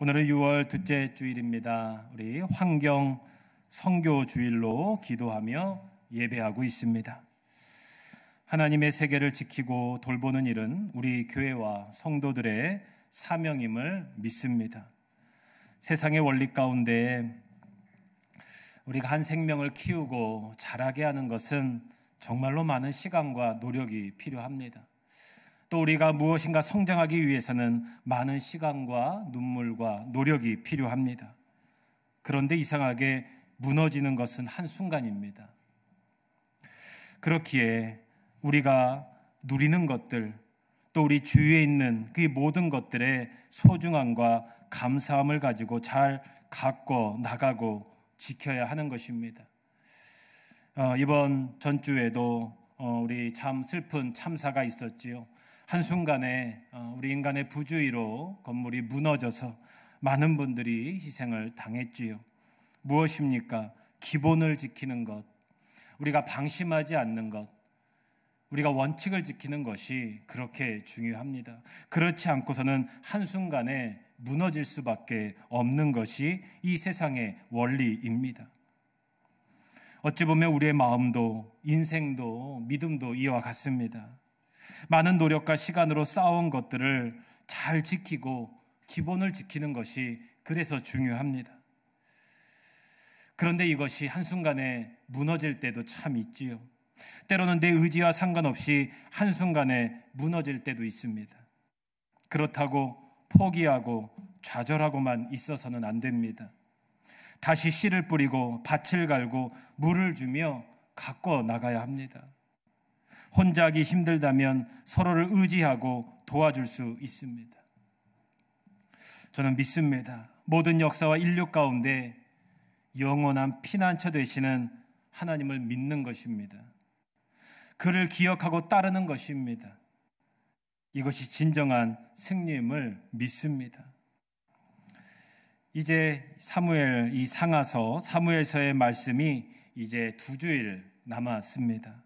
오늘은 6월 둘째 주일입니다. 우리 환경 선교 주일로 기도하며 예배하고 있습니다. 하나님의 세계를 지키고 돌보는 일은 우리 교회와 성도들의 사명임을 믿습니다. 세상의 원리 가운데 우리가 한 생명을 키우고 자라게 하는 것은 정말로 많은 시간과 노력이 필요합니다. 또 우리가 무엇인가 성장하기 위해서는 많은 시간과 눈물과 노력이 필요합니다. 그런데 이상하게 무너지는 것은 한순간입니다. 그렇기에 우리가 누리는 것들, 또 우리 주위에 있는 그 모든 것들의 소중함과 감사함을 가지고 잘 갖고 나가고 지켜야 하는 것입니다. 이번 전주에도 우리 참 슬픈 참사가 있었지요. 한순간에 우리 인간의 부주의로 건물이 무너져서 많은 분들이 희생을 당했지요. 무엇입니까? 기본을 지키는 것, 우리가 방심하지 않는 것, 우리가 원칙을 지키는 것이 그렇게 중요합니다. 그렇지 않고서는 한순간에 무너질 수밖에 없는 것이 이 세상의 원리입니다. 어찌 보면 우리의 마음도 인생도 믿음도 이와 같습니다. 많은 노력과 시간으로 쌓아온 것들을 잘 지키고 기본을 지키는 것이 그래서 중요합니다. 그런데 이것이 한순간에 무너질 때도 참 있지요. 때로는 내 의지와 상관없이 한순간에 무너질 때도 있습니다. 그렇다고 포기하고 좌절하고만 있어서는 안 됩니다. 다시 씨를 뿌리고 밭을 갈고 물을 주며 가꿔 나가야 합니다. 혼자 하기 힘들다면 서로를 의지하고 도와줄 수 있습니다. 저는 믿습니다. 모든 역사와 인류 가운데 영원한 피난처 되시는 하나님을 믿는 것입니다. 그를 기억하고 따르는 것입니다. 이것이 진정한 승리임을 믿습니다. 이제 사무엘 이 상하서 사무엘서의 말씀이 이제 2주일 남았습니다.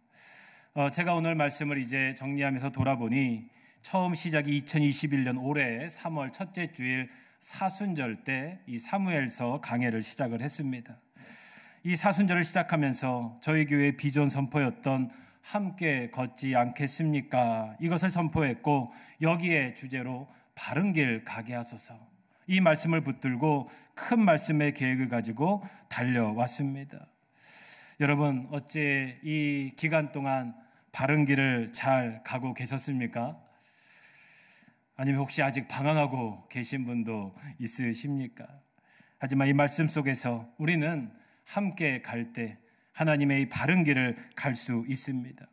제가 오늘 말씀을 이제 정리하면서 돌아보니 처음 시작이 2021년 올해 3월 첫째 주일 사순절 때 이 사무엘서 강해를 시작을 했습니다. 이 사순절을 시작하면서 저희 교회 비전 선포였던 함께 걷지 않겠습니까? 이것을 선포했고 여기에 주제로 바른 길 가게 하소서, 이 말씀을 붙들고 큰 말씀의 계획을 가지고 달려왔습니다. 여러분, 어째 이 기간 동안 바른 길을 잘 가고 계셨습니까? 아니면 혹시 아직 방황하고 계신 분도 있으십니까? 하지만 이 말씀 속에서 우리는 함께 갈 때 하나님의 이 바른 길을 갈 수 있습니다.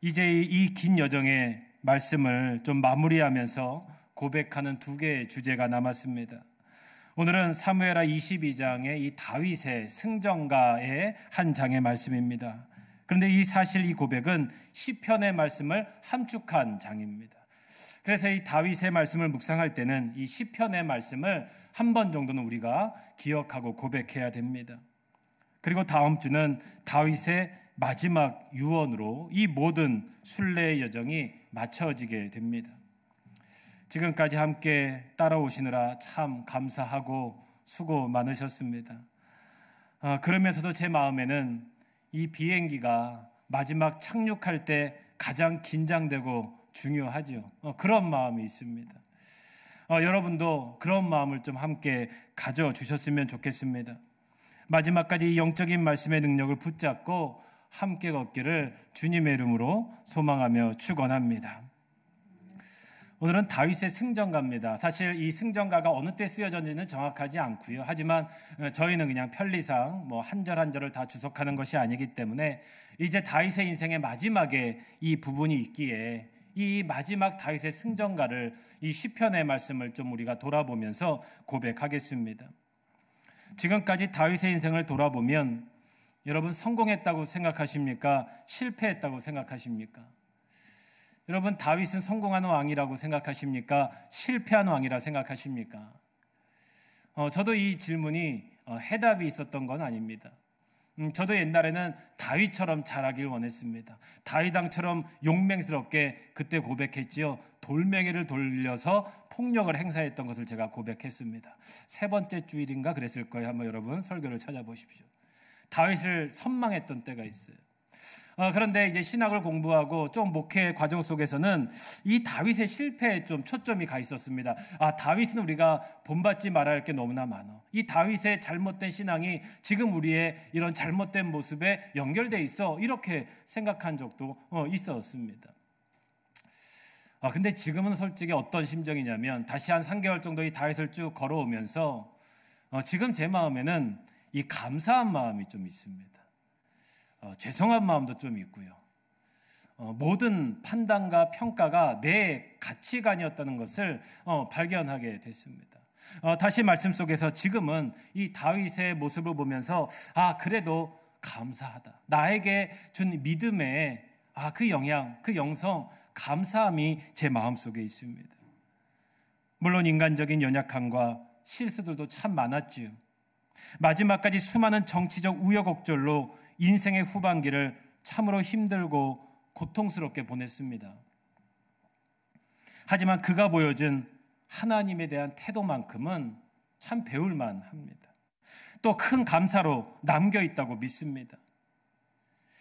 이제 이 긴 여정의 말씀을 좀 마무리하면서 고백하는 2개의 주제가 남았습니다. 오늘은 사무엘하 22장의 이 다윗의 승전가의 한 장의 말씀입니다. 그런데 사실 이 고백은 시편의 말씀을 함축한 장입니다. 그래서 이 다윗의 말씀을 묵상할 때는 이 시편의 말씀을 한 번 정도는 우리가 기억하고 고백해야 됩니다. 그리고 다음 주는 다윗의 마지막 유언으로 이 모든 순례의 여정이 마쳐지게 됩니다. 지금까지 함께 따라오시느라 참 감사하고 수고 많으셨습니다. 그러면서도 제 마음에는 이 비행기가 마지막 착륙할 때 가장 긴장되고 중요하죠. 그런 마음이 있습니다. 여러분도 그런 마음을 좀 함께 가져주셨으면 좋겠습니다. 마지막까지 이 영적인 말씀의 능력을 붙잡고 함께 걷기를 주님의 이름으로 소망하며 축원합니다. 오늘은 다윗의 승전가입니다. 사실 이 승전가가 어느 때 쓰여졌는지는 정확하지 않고요. 하지만 저희는 그냥 편리상 한 절 한 절을 다 주석하는 것이 아니기 때문에 이제 다윗의 인생의 마지막에 이 부분이 있기에 이 마지막 다윗의 승전가를 이 시편의 말씀을 좀 우리가 돌아보면서 고백하겠습니다. 지금까지 다윗의 인생을 돌아보면 여러분 성공했다고 생각하십니까? 실패했다고 생각하십니까? 여러분 다윗은 성공한 왕이라고 생각하십니까? 실패한 왕이라 생각하십니까? 저도 이 질문이 해답이 있었던 건 아닙니다. 저도 옛날에는 다윗처럼 자라길 원했습니다. 다윗 왕처럼 용맹스럽게 그때 고백했지요. 돌멩이를 돌려서 폭력을 행사했던 것을 제가 고백했습니다. 세 번째 주일인가 그랬을 거예요. 한번 여러분 설교를 찾아보십시오. 다윗을 선망했던 때가 있어요. 그런데 이제 신학을 공부하고 좀 목회 과정 속에서는 이 다윗의 실패에 좀 초점이 가 있었습니다. 다윗은 우리가 본받지 말아야 할 게 너무나 많아. 이 다윗의 잘못된 신앙이 지금 우리의 이런 잘못된 모습에 연결돼 있어. 이렇게 생각한 적도 있었습니다. 근데 지금은 솔직히 어떤 심정이냐면 다시 한 3개월 정도 이 다윗을 쭉 걸어오면서 지금 제 마음에는 이 감사한 마음이 좀 있습니다. 죄송한 마음도 좀 있고요. 모든 판단과 평가가 내 가치관이었다는 것을 발견하게 됐습니다. 다시 말씀 속에서 지금은 이 다윗의 모습을 보면서 그래도 감사하다. 나에게 준 믿음의 그 영향, 그 영성, 감사함이 제 마음속에 있습니다. 물론 인간적인 연약함과 실수들도 참 많았지요. 마지막까지 수많은 정치적 우여곡절로 인생의 후반기를 참으로 힘들고 고통스럽게 보냈습니다. 하지만 그가 보여준 하나님에 대한 태도만큼은 참 배울만 합니다. 또 큰 감사로 남겨 있다고 믿습니다.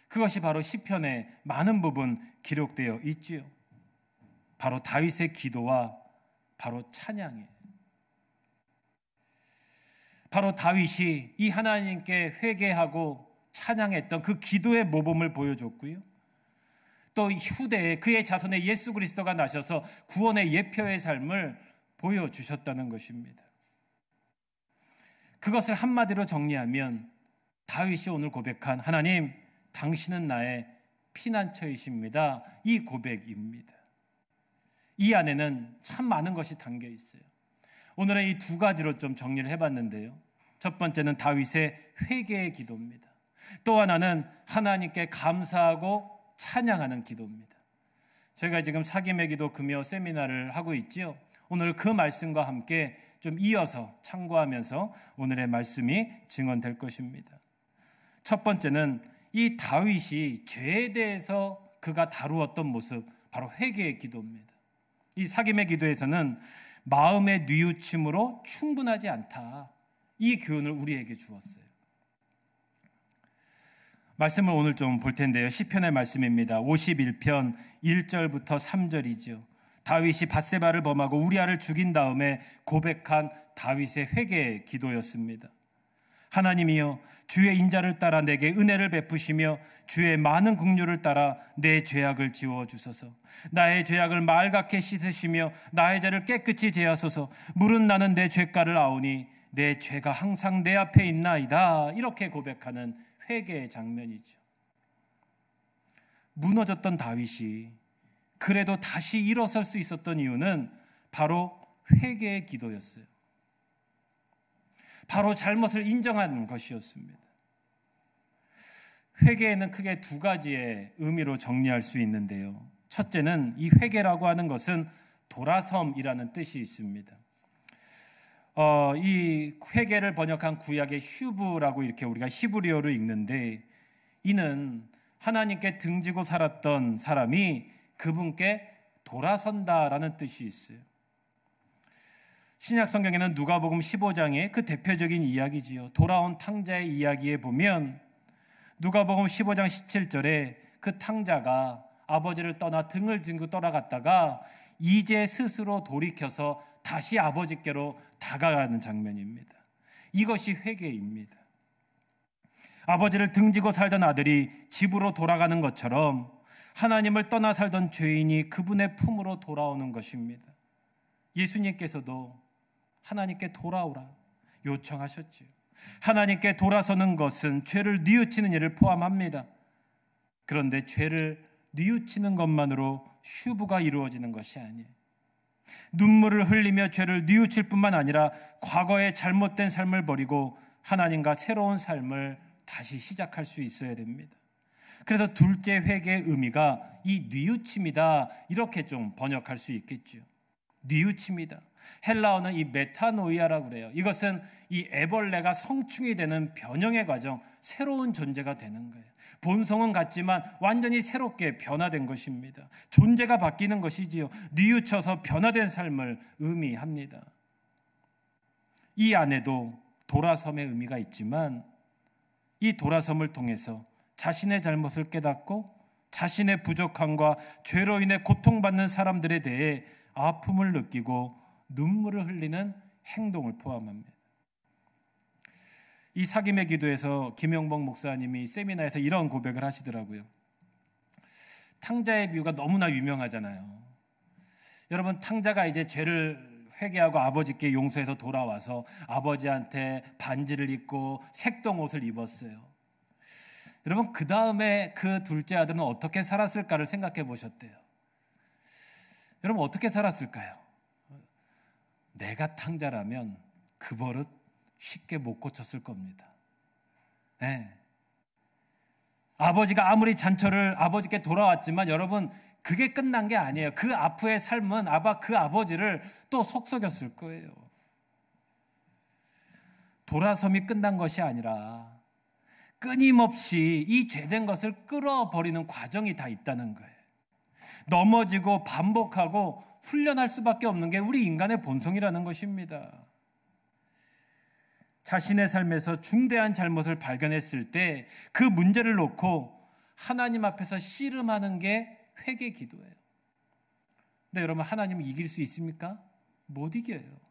그것이 바로 시편의 많은 부분 기록되어 있지요. 바로 다윗의 기도와 바로 찬양이에요. 바로 다윗이 이 하나님께 회개하고 찬양했던 그 기도의 모범을 보여줬고요. 또 후대에 그의 자손의 예수 그리스도가 나셔서 구원의 예표의 삶을 보여주셨다는 것입니다. 그것을 한마디로 정리하면 다윗이 오늘 고백한 하나님, 당신은 나의 피난처이십니다. 이 고백입니다. 이 안에는 참 많은 것이 담겨 있어요. 오늘은 이 두 가지로 좀 정리를 해봤는데요. 첫 번째는 다윗의 회개의 기도입니다. 또 하나는 하나님께 감사하고 찬양하는 기도입니다. 저희가 지금 사김의 기도 금요 세미나를 하고 있지요. 오늘 그 말씀과 함께 좀 이어서 참고하면서 오늘의 말씀이 증언될 것입니다. 첫 번째는 이 다윗이 죄에 대해서 그가 다루었던 모습, 바로 회개의 기도입니다. 이 사김의 기도에서는 마음의 뉘우침으로 충분하지 않다, 이 교훈을 우리에게 주었어요. 말씀을 오늘 좀 볼 텐데요. 시편의 말씀입니다. 51편 1절부터 3절이죠. 다윗이 밧세바를 범하고 우리아를 죽인 다음에 고백한 다윗의 회개의 기도였습니다. 하나님이여, 주의 인자를 따라 내게 은혜를 베푸시며 주의 많은 긍휼을 따라 내 죄악을 지워주소서. 나의 죄악을 말갛게 씻으시며 나의 죄를 깨끗이 제하소서. 물은 나는 내 죄가를 아오니 내 죄가 항상 내 앞에 있나이다. 이렇게 고백하는 회개의 장면이죠. 무너졌던 다윗이 그래도 다시 일어설 수 있었던 이유는 바로 회개의 기도였어요. 바로 잘못을 인정한 것이었습니다. 회개에는 크게 두 가지의 의미로 정리할 수 있는데요. 첫째는 이 회개라고 하는 것은 돌아섬이라는 뜻이 있습니다. 이 회개를 번역한 구약의 슈브라고 이렇게 우리가 히브리어로 읽는데, 이는 하나님께 등지고 살았던 사람이 그분께 돌아선다라는 뜻이 있어요. 신약 성경에는 누가복음 15장의 그 대표적인 이야기지요. 돌아온 탕자의 이야기에 보면 누가복음 15장 17절에 그 탕자가 아버지를 떠나 등을 지고 떠나갔다가 이제 스스로 돌이켜서 다시 아버지께로 다가가는 장면입니다. 이것이 회개입니다. 아버지를 등지고 살던 아들이 집으로 돌아가는 것처럼 하나님을 떠나 살던 죄인이 그분의 품으로 돌아오는 것입니다. 예수님께서도 하나님께 돌아오라 요청하셨죠. 하나님께 돌아서는 것은 죄를 뉘우치는 일을 포함합니다. 그런데 죄를 뉘우치는 것만으로 슈브가 이루어지는 것이 아니에요. 눈물을 흘리며 죄를 뉘우칠 뿐만 아니라 과거의 잘못된 삶을 버리고 하나님과 새로운 삶을 다시 시작할 수 있어야 됩니다. 그래서 둘째 회개의 의미가 이 뉘우침이다, 이렇게 좀 번역할 수 있겠죠. 뉘우침이다. 헬라어는 이 메타노이아라고 그래요. 이것은 이 애벌레가 성충이 되는 변형의 과정, 새로운 존재가 되는 거예요. 본성은 같지만 완전히 새롭게 변화된 것입니다. 존재가 바뀌는 것이지요. 뉘우쳐서 변화된 삶을 의미합니다. 이 안에도 돌아섬의 의미가 있지만 이 돌아섬을 통해서 자신의 잘못을 깨닫고 자신의 부족함과 죄로 인해 고통받는 사람들에 대해 아픔을 느끼고 눈물을 흘리는 행동을 포함합니다. 이 사김의 기도에서 김영복 목사님이 세미나에서 이런 고백을 하시더라고요. 탕자의 비유가 너무나 유명하잖아요. 여러분, 탕자가 이제 죄를 회개하고 아버지께 용서해서 돌아와서 아버지한테 반지를 입고 색동옷을 입었어요. 여러분, 그 다음에 그 둘째 아들은 어떻게 살았을까를 생각해 보셨대요. 여러분, 어떻게 살았을까요? 내가 탕자라면 그 버릇 쉽게 못 고쳤을 겁니다. 네. 아버지가 아무리 잔처를 아버지께 돌아왔지만 여러분, 그게 끝난 게 아니에요. 그 앞의 삶은 아마 그 아버지를 또 속썩였을 거예요. 돌아섬이 끝난 것이 아니라 끊임없이 이 죄된 것을 끌어버리는 과정이 다 있다는 거예요. 넘어지고 반복하고 훈련할 수밖에 없는 게 우리 인간의 본성이라는 것입니다. 자신의 삶에서 중대한 잘못을 발견했을 때 그 문제를 놓고 하나님 앞에서 씨름하는 게 회개 기도예요. 근데 여러분, 하나님을 이길 수 있습니까? 못 이겨요.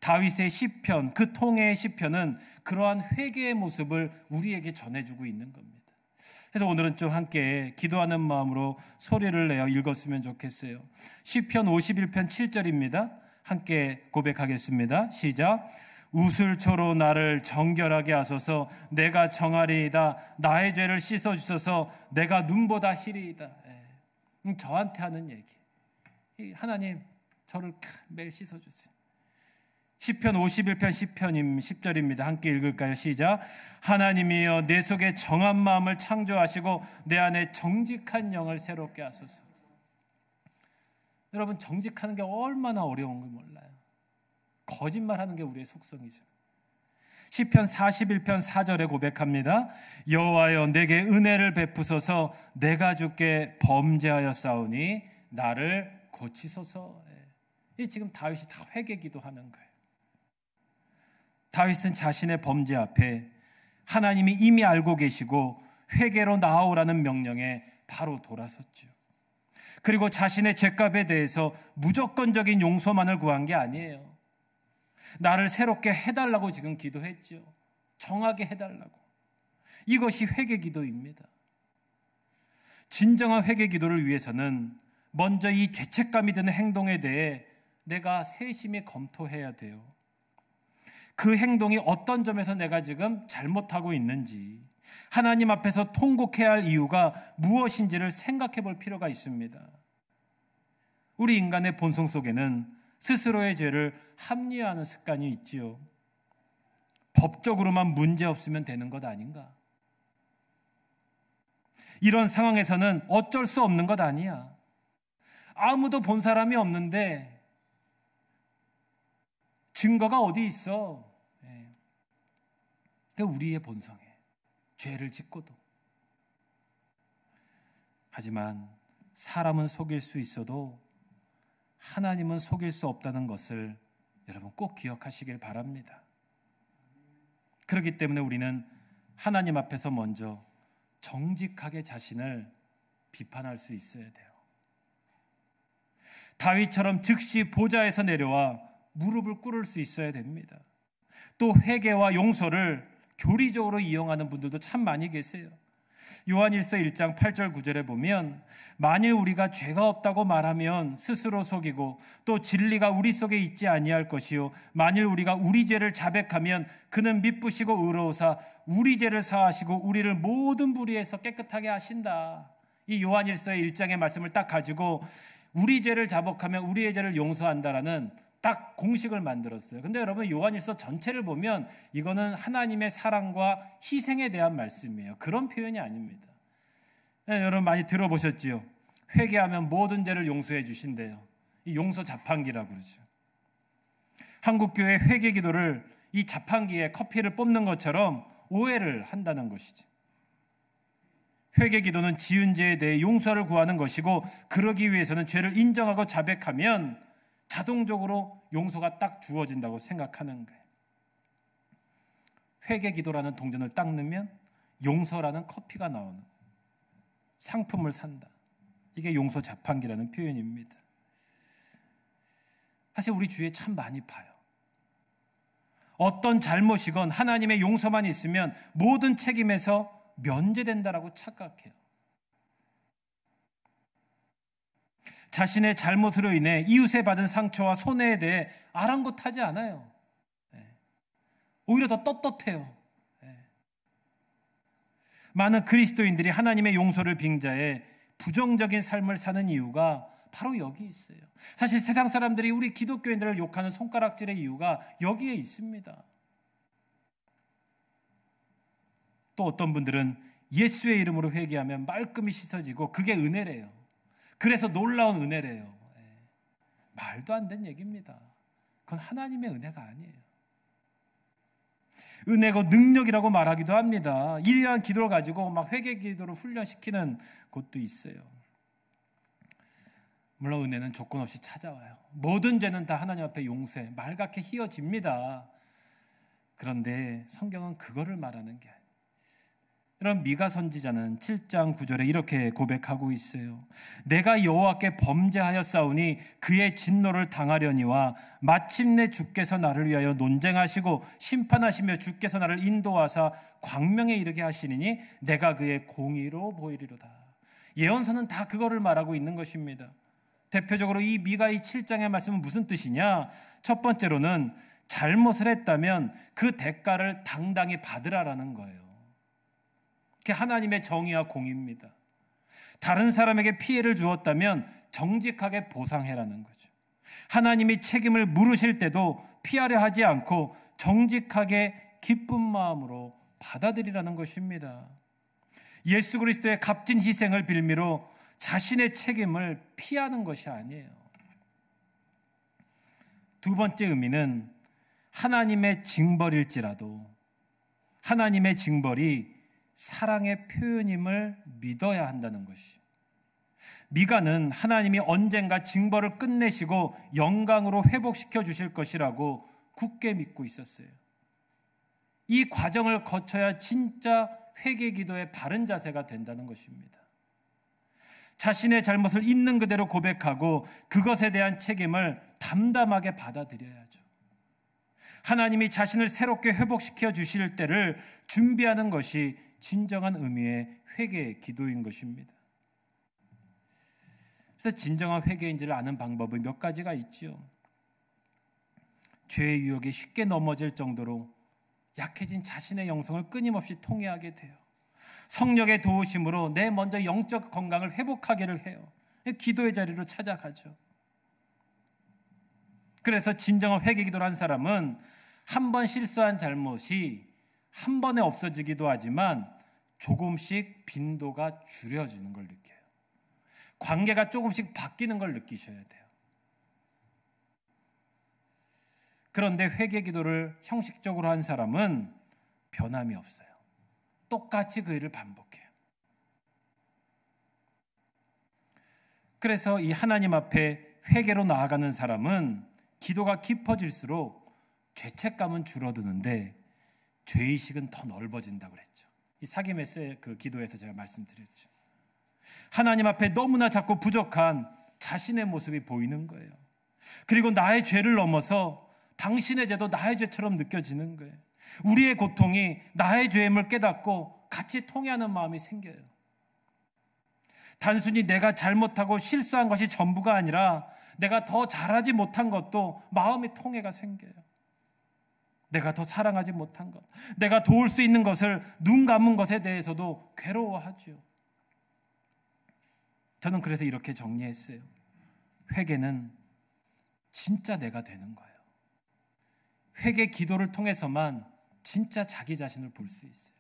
다윗의 시편, 그 통해의 시편은 그러한 회개의 모습을 우리에게 전해주고 있는 겁니다. 그래서 오늘은 좀 함께 기도하는 마음으로 소리를 내어 읽었으면 좋겠어요. 시편 51편 7절입니다. 함께 고백하겠습니다. 시작. 우슬초로 나를 정결하게 하소서. 내가 정하리이다. 나의 죄를 씻어주소서. 내가 눈보다 희리이다. 저한테 하는 얘기. 하나님, 저를 매일 씻어주세요. 시편 51편 10절입니다. 함께 읽을까요? 시작. 하나님이여, 내 속에 정한 마음을 창조하시고 내 안에 정직한 영을 새롭게 하소서. 여러분, 정직하는 게 얼마나 어려운 걸 몰라요. 거짓말하는 게 우리의 속성이죠. 시편 41편 4절에 고백합니다. 여호와여, 내게 은혜를 베푸소서. 내가 주께 범죄하였사오니 나를 고치소서. 이 지금 다윗이 다 회개 기도하는 거예요. 다윗은 자신의 범죄 앞에 하나님이 이미 알고 계시고 회개로 나아오라는 명령에 바로 돌아섰죠. 그리고 자신의 죄값에 대해서 무조건적인 용서만을 구한 게 아니에요. 나를 새롭게 해달라고 지금 기도했죠. 정하게 해달라고. 이것이 회개 기도입니다. 진정한 회개 기도를 위해서는 먼저 이 죄책감이 드는 행동에 대해 내가 세심히 검토해야 돼요. 그 행동이 어떤 점에서 내가 지금 잘못하고 있는지, 하나님 앞에서 통곡해야 할 이유가 무엇인지를 생각해 볼 필요가 있습니다. 우리 인간의 본성 속에는 스스로의 죄를 합리화하는 습관이 있지요. 법적으로만 문제 없으면 되는 것 아닌가? 이런 상황에서는 어쩔 수 없는 것 아니야. 아무도 본 사람이 없는데 증거가 어디 있어? 그게 우리의 본성이에요. 죄를 짓고도. 하지만 사람은 속일 수 있어도 하나님은 속일 수 없다는 것을 여러분 꼭 기억하시길 바랍니다. 그렇기 때문에 우리는 하나님 앞에서 먼저 정직하게 자신을 비판할 수 있어야 돼요. 다윗처럼 즉시 보좌에서 내려와 무릎을 꿇을 수 있어야 됩니다. 또 회개와 용서를 교리적으로 이용하는 분들도 참 많이 계세요. 요한일서 1장 8절 9절에 보면 만일 우리가 죄가 없다고 말하면 스스로 속이고 또 진리가 우리 속에 있지 아니할 것이요 만일 우리가 우리 죄를 자백하면 그는 미쁘시고 의로우사 우리 죄를 사하시고 우리를 모든 불의에서 깨끗하게 하신다. 이 요한일서의 1장의 말씀을 딱 가지고 우리 죄를 자복하면 우리의 죄를 용서한다라는 딱 공식을 만들었어요. 근데 여러분, 요한일서 전체를 보면 이거는 하나님의 사랑과 희생에 대한 말씀이에요. 그런 표현이 아닙니다. 네, 여러분 많이 들어보셨지요? 회개하면 모든 죄를 용서해 주신대요. 이 용서 자판기라고 그러죠. 한국교회 회개 기도를 이 자판기에 커피를 뽑는 것처럼 오해를 한다는 것이죠. 회개 기도는 지은 죄에 대해 용서를 구하는 것이고, 그러기 위해서는 죄를 인정하고 자백하면 자동적으로 용서가 딱 주어진다고 생각하는 거예요. 회개 기도라는 동전을 딱 넣으면 용서라는 커피가 나오는 거예요. 상품을 산다. 이게 용서 자판기라는 표현입니다. 사실 우리 주위에 참 많이 봐요. 어떤 잘못이건 하나님의 용서만 있으면 모든 책임에서 면제된다라고 착각해요. 자신의 잘못으로 인해 이웃에 받은 상처와 손해에 대해 아랑곳하지 않아요. 오히려 더 떳떳해요. 많은 그리스도인들이 하나님의 용서를 빙자해 부정적인 삶을 사는 이유가 바로 여기 있어요. 사실 세상 사람들이 우리 기독교인들을 욕하는 손가락질의 이유가 여기에 있습니다. 또 어떤 분들은 예수의 이름으로 회개하면 말끔히 씻어지고 그게 은혜래요. 그래서 놀라운 은혜래요. 말도 안 되는 얘기입니다. 그건 하나님의 은혜가 아니에요. 은혜고 능력이라고 말하기도 합니다. 이러한 기도를 가지고 막 회개 기도를 훈련시키는 곳도 있어요. 물론 은혜는 조건 없이 찾아와요. 모든 죄는 다 하나님 앞에 용서해 말갛게 휘어집니다. 그런데 성경은 그거를 말하는 게 아니에요. 이런 미가 선지자는 7장 9절에 이렇게 고백하고 있어요. 내가 여호와께 범죄하였사오니 그의 진노를 당하려니와 마침내 주께서 나를 위하여 논쟁하시고 심판하시며 주께서 나를 인도하사 광명에 이르게 하시니니 내가 그의 공의로 보이리로다. 예언서는 다 그거를 말하고 있는 것입니다. 대표적으로 이 미가 이 7장의 말씀은 무슨 뜻이냐? 첫 번째로는 잘못을 했다면 그 대가를 당당히 받으라라는 거예요. 그게 하나님의 정의와 공의입니다. 다른 사람에게 피해를 주었다면 정직하게 보상해라는 거죠. 하나님이 책임을 물으실 때도 피하려 하지 않고 정직하게 기쁜 마음으로 받아들이라는 것입니다. 예수 그리스도의 값진 희생을 빌미로 자신의 책임을 피하는 것이 아니에요. 두 번째 의미는 하나님의 징벌일지라도 하나님의 징벌이 사랑의 표현임을 믿어야 한다는 것이. 미가는 하나님이 언젠가 징벌을 끝내시고 영광으로 회복시켜 주실 것이라고 굳게 믿고 있었어요. 이 과정을 거쳐야 진짜 회개 기도의 바른 자세가 된다는 것입니다. 자신의 잘못을 있는 그대로 고백하고 그것에 대한 책임을 담담하게 받아들여야죠. 하나님이 자신을 새롭게 회복시켜 주실 때를 준비하는 것이 진정한 의미의 회개 기도인 것입니다. 그래서 진정한 회개인지를 아는 방법은 몇 가지가 있죠. 죄의 유혹에 쉽게 넘어질 정도로 약해진 자신의 영성을 끊임없이 통회하게 돼요. 성령의 도우심으로 내 먼저 영적 건강을 회복하기를 해요. 기도의 자리로 찾아가죠. 그래서 진정한 회개 기도를 한 사람은 한 번 실수한 잘못이 한 번에 없어지기도 하지만 조금씩 빈도가 줄여지는 걸 느껴요. 관계가 조금씩 바뀌는 걸 느끼셔야 돼요. 그런데 회개 기도를 형식적으로 한 사람은 변함이 없어요. 똑같이 그 일을 반복해요. 그래서 이 하나님 앞에 회개로 나아가는 사람은 기도가 깊어질수록 죄책감은 줄어드는데 죄의식은 더 넓어진다고 그랬죠. 이 사김에스의 그 기도에서 제가 말씀드렸죠. 하나님 앞에 너무나 작고 부족한 자신의 모습이 보이는 거예요. 그리고 나의 죄를 넘어서 당신의 죄도 나의 죄처럼 느껴지는 거예요. 우리의 고통이 나의 죄임을 깨닫고 같이 통회하는 마음이 생겨요. 단순히 내가 잘못하고 실수한 것이 전부가 아니라 내가 더 잘하지 못한 것도 마음의 통회가 생겨요. 내가 더 사랑하지 못한 것, 내가 도울 수 있는 것을 눈 감은 것에 대해서도 괴로워하죠. 저는 그래서 이렇게 정리했어요. 회개는 진짜 내가 되는 거예요. 회개 기도를 통해서만 진짜 자기 자신을 볼 수 있어요.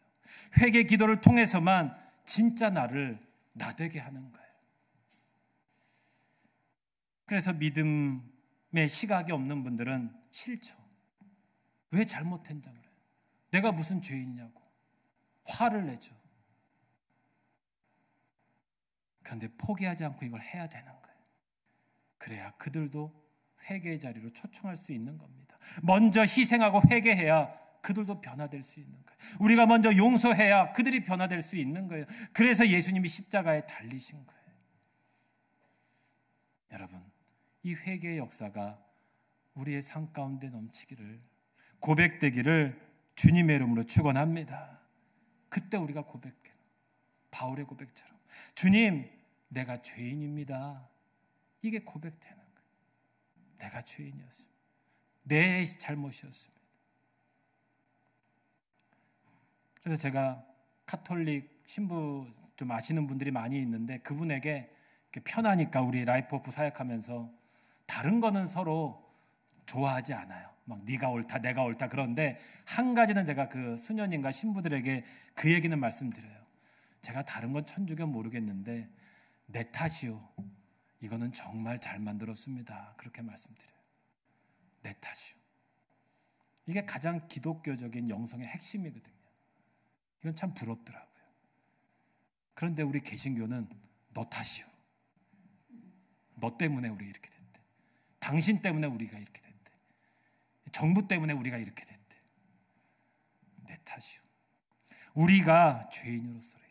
회개 기도를 통해서만 진짜 나를 나되게 하는 거예요. 그래서 믿음의 시각이 없는 분들은 싫죠. 왜 잘못했냐 그래요. 내가 무슨 죄인이냐고 화를 내죠. 그런데 포기하지 않고 이걸 해야 되는 거예요. 그래야 그들도 회개의 자리로 초청할 수 있는 겁니다. 먼저 희생하고 회개해야 그들도 변화될 수 있는 거예요. 우리가 먼저 용서해야 그들이 변화될 수 있는 거예요. 그래서 예수님이 십자가에 달리신 거예요. 여러분, 이 회개의 역사가 우리의 삶 가운데 넘치기를, 고백되기를 주님의 이름으로 축원합니다. 그때 우리가 고백해, 바울의 고백처럼 주님, 내가 죄인입니다. 이게 고백되는 거예요. 내가 죄인이었습니다. 내 잘못이었습니다. 그래서 제가 카톨릭 신부 좀 아시는 분들이 많이 있는데 그분에게 편하니까 우리 라이프 오프 사역하면서 다른 거는 서로 좋아하지 않아요. 막 네가 옳다 내가 옳다. 그런데 한 가지는 제가 그 수녀님과 신부들에게 그 얘기는 말씀드려요. 제가 다른 건 천주교 모르겠는데 내 탓이요, 이거는 정말 잘 만들었습니다. 그렇게 말씀드려요. 내 탓이요. 이게 가장 기독교적인 영성의 핵심이거든요. 이건 참 부럽더라고요. 그런데 우리 개신교는 너 탓이요, 너 때문에 우리 이렇게 됐대, 당신 때문에 우리가 이렇게 됐대, 정부 때문에 우리가 이렇게 됐대. 내 탓이요, 우리가 죄인으로서이다.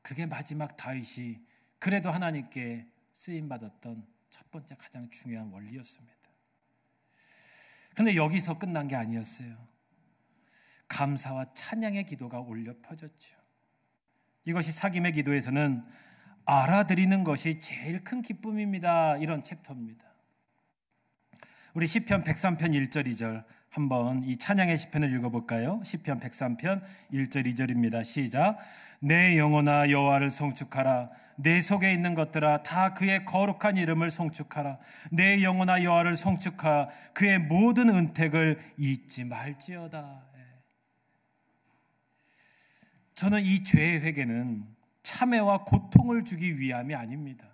그게 마지막 다윗이 그래도 하나님께 쓰임받았던 첫 번째 가장 중요한 원리였습니다. 그런데 여기서 끝난 게 아니었어요. 감사와 찬양의 기도가 울려 퍼졌죠. 이것이 사김의 기도에서는 알아드리는 것이 제일 큰 기쁨입니다. 이런 챕터입니다. 우리 시편 103편 1절 2절 한번 이 찬양의 시편을 읽어볼까요? 시편 103편 1절 2절입니다. 시작. 내 영혼아 여호와를 송축하라. 내 속에 있는 것들아 다 그의 거룩한 이름을 송축하라. 내 영혼아 여호와를 송축하. 그의 모든 은택을 잊지 말지어다. 저는 이 죄의 회개는 참회와 고통을 주기 위함이 아닙니다.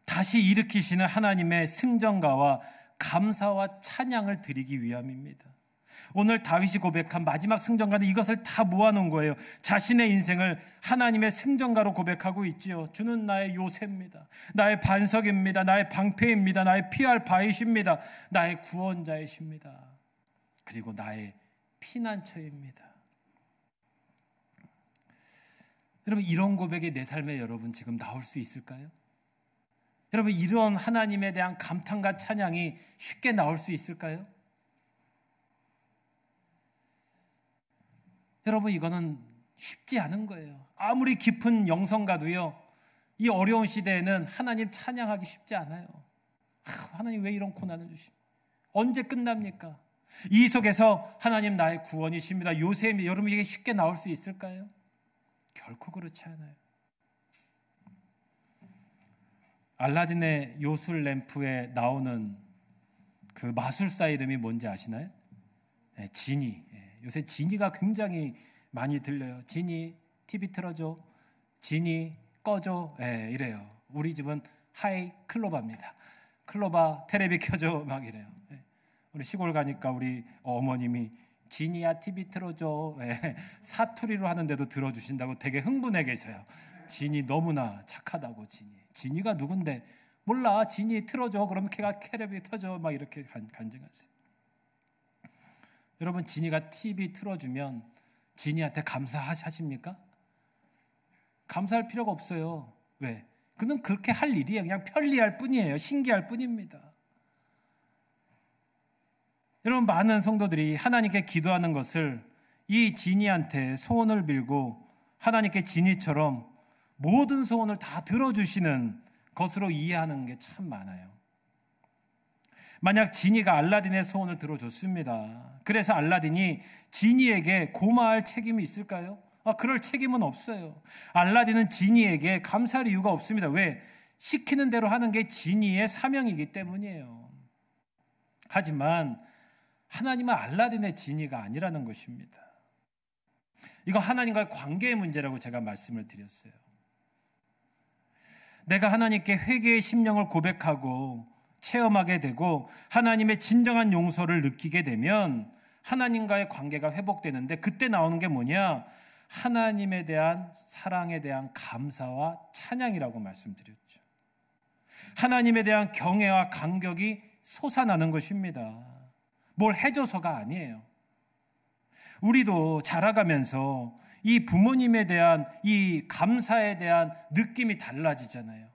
다시 일으키시는 하나님의 승전가와 감사와 찬양을 드리기 위함입니다. 오늘 다윗이 고백한 마지막 승전가는 이것을 다 모아놓은 거예요. 자신의 인생을 하나님의 승전가로 고백하고 있지요. 주는 나의 요새입니다. 나의 반석입니다. 나의 방패입니다. 나의 피할 바위십니다. 나의 구원자이십니다. 그리고 나의 피난처입니다. 여러분, 이런 고백이 내 삶에 여러분 지금 나올 수 있을까요? 여러분, 이런 하나님에 대한 감탄과 찬양이 쉽게 나올 수 있을까요? 여러분, 이거는 쉽지 않은 거예요. 아무리 깊은 영성가도요, 이 어려운 시대에는 하나님 찬양하기 쉽지 않아요. 하나님 왜 이런 고난을 주십니까? 언제 끝납니까? 이 속에서 하나님 나의 구원이십니다, 요새입니다. 여러분, 이게 쉽게 나올 수 있을까요? 결코 그렇지 않아요. 알라딘의 요술 램프에 나오는 그 마술사 이름이 뭔지 아시나요? 네, 지니. 요새 지니가 굉장히 많이 들려요. 지니 TV 틀어줘, 지니 꺼줘, 이래요. 우리 집은 하이 클로바입니다. 클로바 테레비 켜줘 막 이래요. 우리 시골 가니까 우리 어머님이 지니야 TV 틀어줘, 사투리로 하는데도 들어주신다고 되게 흥분해 계셔요. 지니 너무나 착하다고. 지니가 누군데? 몰라. 지니 틀어줘. 그러면 걔가 테레비 켜줘 막 이렇게 간증하세요. 여러분, 지니가 TV 틀어주면 지니한테 감사하십니까? 감사할 필요가 없어요. 왜? 그는 그렇게 할 일이에요. 그냥 편리할 뿐이에요. 신기할 뿐입니다. 여러분, 많은 성도들이 하나님께 기도하는 것을 이 지니한테 소원을 빌고 하나님께 지니처럼 모든 소원을 다 들어주시는 것으로 이해하는 게 참 많아요. 만약 지니가 알라딘의 소원을 들어줬습니다. 그래서 알라딘이 지니에게 고마워할 책임이 있을까요? 그럴 책임은 없어요. 알라딘은 지니에게 감사할 이유가 없습니다. 왜? 시키는 대로 하는 게 지니의 사명이기 때문이에요. 하지만 하나님은 알라딘의 지니가 아니라는 것입니다. 이거 하나님과의 관계의 문제라고 제가 말씀을 드렸어요. 내가 하나님께 회개의 심령을 고백하고 체험하게 되고 하나님의 진정한 용서를 느끼게 되면 하나님과의 관계가 회복되는데, 그때 나오는 게 뭐냐? 하나님에 대한 사랑에 대한 감사와 찬양이라고 말씀드렸죠. 하나님에 대한 경애와 감격이 솟아나는 것입니다. 뭘 해줘서가 아니에요. 우리도 자라가면서 이 부모님에 대한 이 감사에 대한 느낌이 달라지잖아요.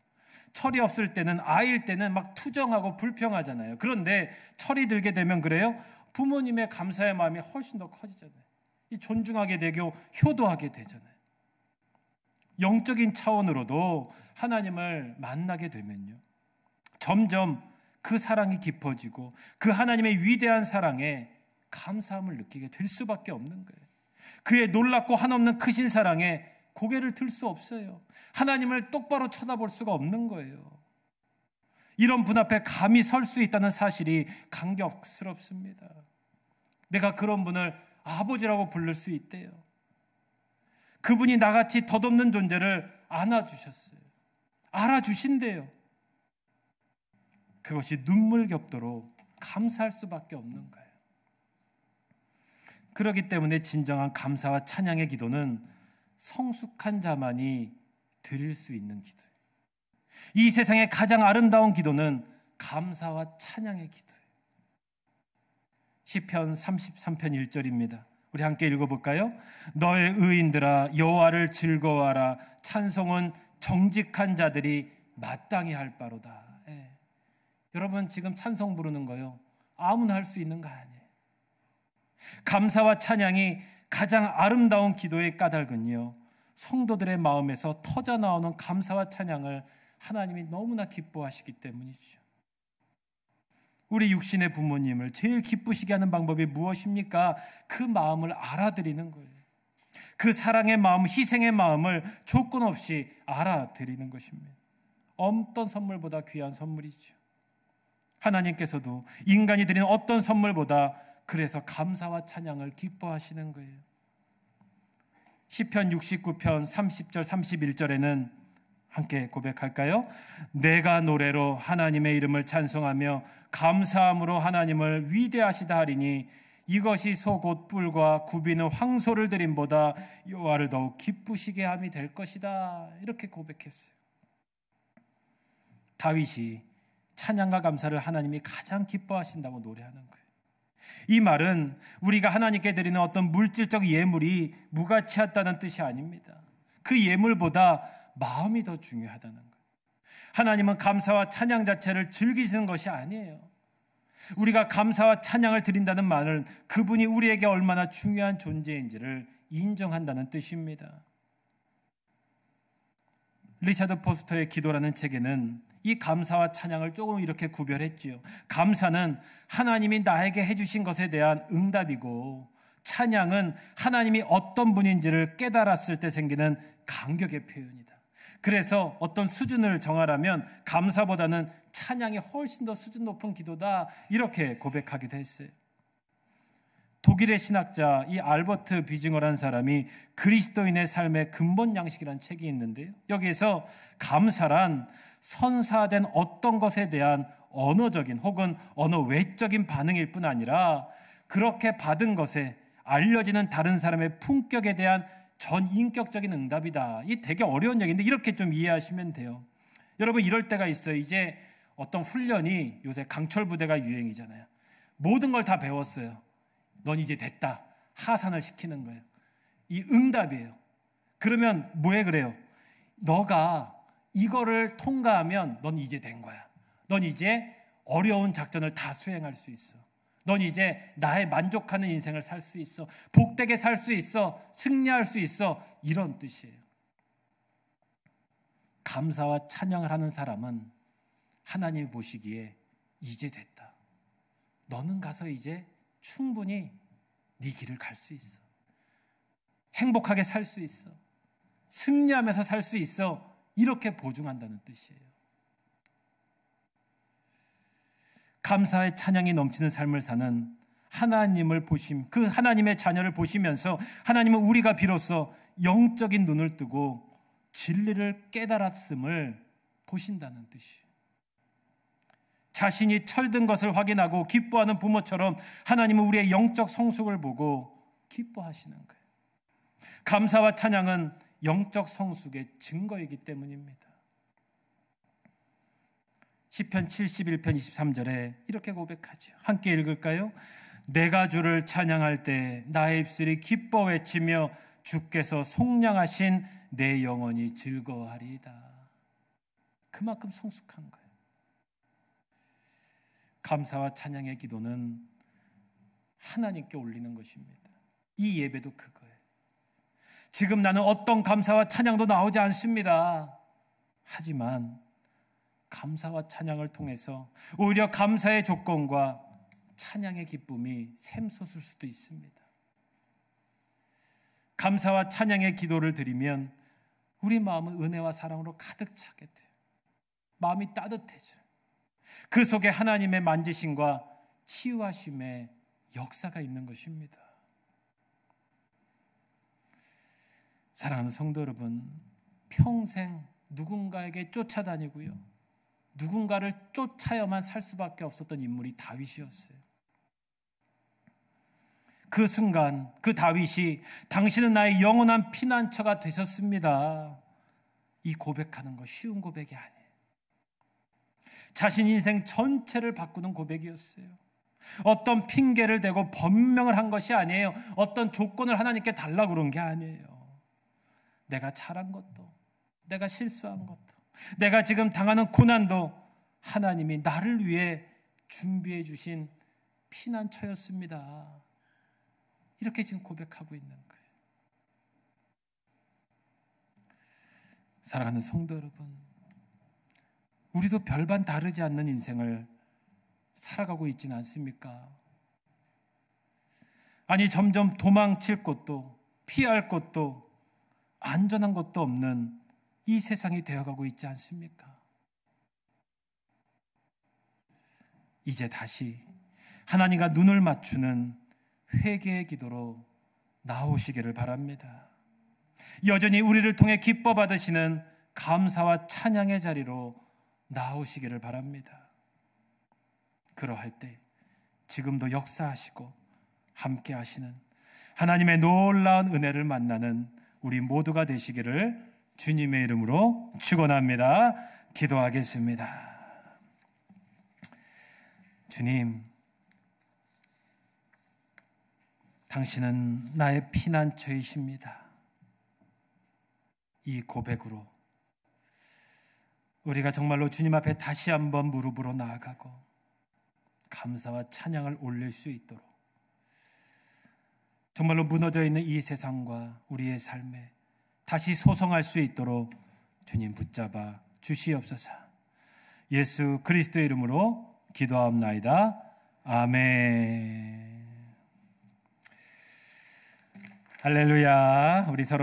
철이 없을 때는, 아이일 때는 막 투정하고 불평하잖아요. 그런데 철이 들게 되면 그래요? 부모님의 감사의 마음이 훨씬 더 커지잖아요. 존중하게 되고 효도하게 되잖아요. 영적인 차원으로도 하나님을 만나게 되면요, 점점 그 사랑이 깊어지고 그 하나님의 위대한 사랑에 감사함을 느끼게 될 수밖에 없는 거예요. 그의 놀랍고 한없는 크신 사랑에 고개를 들 수 없어요. 하나님을 똑바로 쳐다볼 수가 없는 거예요. 이런 분 앞에 감히 설 수 있다는 사실이 감격스럽습니다. 내가 그런 분을 아버지라고 부를 수 있대요. 그분이 나같이 덧없는 존재를 안아주셨어요. 알아주신대요. 그것이 눈물겹도록 감사할 수밖에 없는 거예요. 그렇기 때문에 진정한 감사와 찬양의 기도는 성숙한 자만이 드릴 수 있는 기도예요. 이 세상의 가장 아름다운 기도는 감사와 찬양의 기도예요. 시편 33편 1절입니다. 우리 함께 읽어볼까요? 너의 의인들아 여호와를 즐거워하라. 찬송은 정직한 자들이 마땅히 할 바로다. 여러분, 지금 찬송 부르는 거요, 아무나 할 수 있는 거 아니에요. 감사와 찬양이 가장 아름다운 기도의 까닭은요, 성도들의 마음에서 터져 나오는 감사와 찬양을 하나님이 너무나 기뻐하시기 때문이죠. 우리 육신의 부모님을 제일 기쁘시게 하는 방법이 무엇입니까? 그 마음을 알아드리는 거예요. 그 사랑의 마음, 희생의 마음을 조건 없이 알아드리는 것입니다. 어떤 선물보다 귀한 선물이죠. 하나님께서도 인간이 드리는 어떤 선물보다 그래서 감사와 찬양을 기뻐하시는 거예요. 시편 69편 30절 31절에는 함께 고백할까요? 내가 노래로 하나님의 이름을 찬송하며 감사함으로 하나님을 위대하시다 하리니 이것이 소곧 뿔과 굽이는 황소를 드림보다 여호와를 더욱 기쁘시게 함이 될 것이다. 이렇게 고백했어요. 다윗이 찬양과 감사를 하나님이 가장 기뻐하신다고 노래하는 거예요. 이 말은 우리가 하나님께 드리는 어떤 물질적 예물이 무가치하다는 뜻이 아닙니다. 그 예물보다 마음이 더 중요하다는 거예요. 하나님은 감사와 찬양 자체를 즐기시는 것이 아니에요. 우리가 감사와 찬양을 드린다는 말은 그분이 우리에게 얼마나 중요한 존재인지를 인정한다는 뜻입니다. 리차드 포스터의 기도라는 책에는 이 감사와 찬양을 조금 이렇게 구별했지요. 감사는 하나님이 나에게 해주신 것에 대한 응답이고, 찬양은 하나님이 어떤 분인지를 깨달았을 때 생기는 감격의 표현이다. 그래서 어떤 수준을 정하라면 감사보다는 찬양이 훨씬 더 수준 높은 기도다, 이렇게 고백하기도 했어요. 독일의 신학자 이 알버트 비징어라는 사람이 그리스도인의 삶의 근본 양식이라는 책이 있는데요, 여기에서 감사란 선사된 어떤 것에 대한 언어적인 혹은 언어 외적인 반응일 뿐 아니라 그렇게 받은 것에 알려지는 다른 사람의 품격에 대한 전인격적인 응답이다. 이 되게 어려운 얘기인데 이렇게 좀 이해하시면 돼요. 여러분, 이럴 때가 있어요. 이제 어떤 훈련이, 요새 강철 부대가 유행이잖아요. 모든 걸 다 배웠어요. 넌 이제 됐다. 하산을 시키는 거예요. 이 응답이에요. 그러면 뭐해 그래요? 너가 이거를 통과하면 넌 이제 된 거야. 넌 이제 어려운 작전을 다 수행할 수 있어. 넌 이제 나의 만족하는 인생을 살 수 있어. 복되게 살 수 있어. 승리할 수 있어. 이런 뜻이에요. 감사와 찬양을 하는 사람은 하나님이 보시기에 이제 됐다. 너는 가서 이제 충분히 네 길을 갈 수 있어. 행복하게 살 수 있어. 승리하면서 살 수 있어. 이렇게 보증한다는 뜻이에요. 감사의 찬양이 넘치는 삶을 사는 하나님을 그 하나님의 자녀를 보시면서 하나님은 우리가 비로소 영적인 눈을 뜨고 진리를 깨달았음을 보신다는 뜻이에요. 자신이 철든 것을 확인하고 기뻐하는 부모처럼 하나님은 우리의 영적 성숙을 보고 기뻐하시는 거예요. 감사와 찬양은 영적 성숙의 증거이기 때문입니다. 시편 71편 23절에 이렇게 고백하죠. 함께 읽을까요? 내가 주를 찬양할 때 나의 입술이 기뻐 외치며 주께서 속량하신 내 영혼이 즐거워하리이다. 그만큼 성숙한 거예요. 감사와 찬양의 기도는 하나님께 올리는 것입니다. 이 예배도 그거예요. 지금 나는 어떤 감사와 찬양도 나오지 않습니다. 하지만 감사와 찬양을 통해서 오히려 감사의 조건과 찬양의 기쁨이 샘솟을 수도 있습니다. 감사와 찬양의 기도를 드리면 우리 마음은 은혜와 사랑으로 가득 차게 돼요. 마음이 따뜻해져요. 그 속에 하나님의 만지심과 치유하심의 역사가 있는 것입니다. 사랑하는 성도 여러분, 평생 누군가에게 쫓아다니고요, 누군가를 쫓아야만 살 수밖에 없었던 인물이 다윗이었어요. 그 순간 그 다윗이 당신은 나의 영원한 피난처가 되셨습니다, 이 고백하는 거 쉬운 고백이 아니에요. 자신 인생 전체를 바꾸는 고백이었어요. 어떤 핑계를 대고 변명을 한 것이 아니에요. 어떤 조건을 하나님께 달라고 그런 게 아니에요. 내가 잘한 것도, 내가 실수한 것도, 내가 지금 당하는 고난도 하나님이 나를 위해 준비해 주신 피난처였습니다. 이렇게 지금 고백하고 있는 거예요. 사랑하는 성도 여러분, 우리도 별반 다르지 않는 인생을 살아가고 있지는 않습니까? 아니, 점점 도망칠 곳도 피할 곳도 안전한 곳도 없는 이 세상이 되어가고 있지 않습니까? 이제 다시 하나님과 눈을 맞추는 회개의 기도로 나오시기를 바랍니다. 여전히 우리를 통해 기뻐 받으시는 감사와 찬양의 자리로 나오시기를 바랍니다. 그러할 때 지금도 역사하시고 함께 하시는 하나님의 놀라운 은혜를 만나는 우리 모두가 되시기를 주님의 이름으로 축원합니다. 기도하겠습니다. 주님, 당신은 나의 피난처이십니다. 이 고백으로 우리가 정말로 주님 앞에 다시 한번 무릎으로 나아가고 감사와 찬양을 올릴 수 있도록, 정말로 무너져 있는 이 세상과 우리의 삶에 다시 소성할 수 있도록 주님 붙잡아 주시옵소서. 예수 그리스도의 이름으로 기도하옵나이다. 아멘. 할렐루야. 우리 서로